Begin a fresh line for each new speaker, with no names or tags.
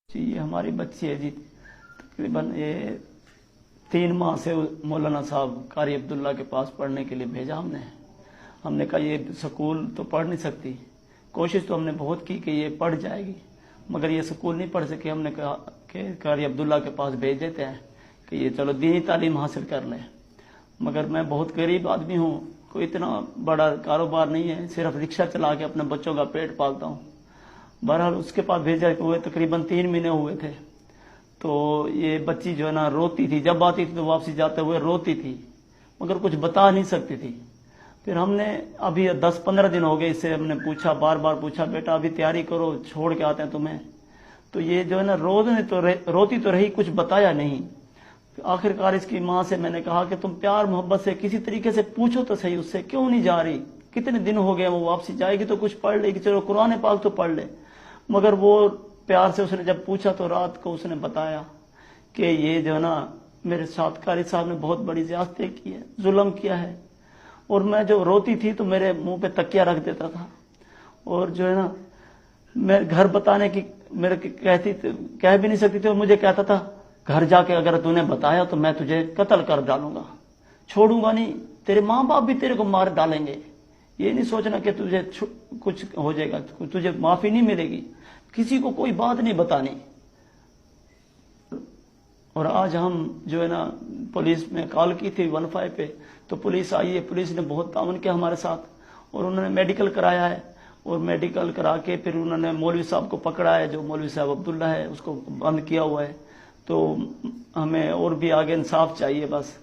جی یہ ہماری بچی ہے جی، تقریباً یہ 3 ماہ سے مولانا صاحب قاری عبداللہ کے پاس پڑھنے کے لیے بھیجا ہم نے کہا یہ سکول تو پڑھ نہیں سکتی، کوشش تو ہم نے بہت کی کہ یہ پڑھ جائے گی، مگر یہ سکول نہیں پڑھ سکی۔ ہم نے کہا کہ قاری عبداللہ کے پاس بھیج دیتے ہیں کہ یہ چلو دینی تعلیم حاصل کر لیں، مگر میں بہت غریب آدمی ہوں، کوئی اتنا بڑا کاروبار نہیں ہے، صرف رکشہ چلا کے اپنے بچوں کا پیٹ پالتا ہوں۔ بہرحال اس کے پاس بھیجا ہوئے تقریباً 3 مہینے ہوئے تھے، تو یہ بچی جو ہے نا روتی تھی، جب آتی تھی تو واپسی جاتے ہوئے روتی تھی، مگر کچھ بتا نہیں سکتی تھی۔ پھر ہم نے ابھی 10-15 دن ہو گئے، اس سے ہم نے پوچھا، بار بار پوچھا، بیٹا ابھی تیاری کرو، چھوڑ کے آتے ہیں تمہیں۔ تو یہ جو ہے نا روتی تو رہی، کچھ بتایا نہیں۔ آخر کار اس کی ماں سے میں نے کہا کہ تم پیار محبت سے کسی طریقے سے پوچھو تو صحیح، اس سے کیوں نہیں جا رہی، کتنے دن ہو گئے، وہ واپسی جائے گی تو کچھ پڑھ لے گی، چلو قرآن پاک تو پڑھ لے۔ مگر وہ پیار سے اس نے جب پوچھا تو رات کو اس نے بتایا کہ یہ جو ہے نا میرے ساتھ قاری صاحب نے بہت بڑی زیادتی کی ہے، ظلم کیا ہے، اور میں جو روتی تھی تو میرے منہ پہ تکیہ رکھ دیتا تھا، اور جو ہے نا میں گھر بتانے کی میرے کہہ بھی نہیں سکتی تھی، اور مجھے کہتا تھا گھر جا کے اگر تو نے بتایا تو میں تجھے قتل کر ڈالوں گا، چھوڑوں گا نہیں، تیرے ماں باپ بھی تیرے کو مار ڈالیں گے، یہ نہیں سوچنا کہ تجھے کچھ ہو جائے گا، تجھے معافی نہیں ملے گی، کسی کو کوئی بات نہیں بتانی۔ اور آج ہم جو ہے نا پولیس میں کال کی تھی 15 پہ، تو پولیس آئی ہے، پولیس نے بہت تعاون کیا ہمارے ساتھ، اور انہوں نے میڈیکل کرایا ہے، اور میڈیکل کرا کے پھر انہوں نے مولوی صاحب کو پکڑا ہے، جو مولوی صاحب عبداللہ ہے اس کو بند کیا ہوا ہے۔ تو ہمیں اور بھی آگے انصاف چاہیے بس۔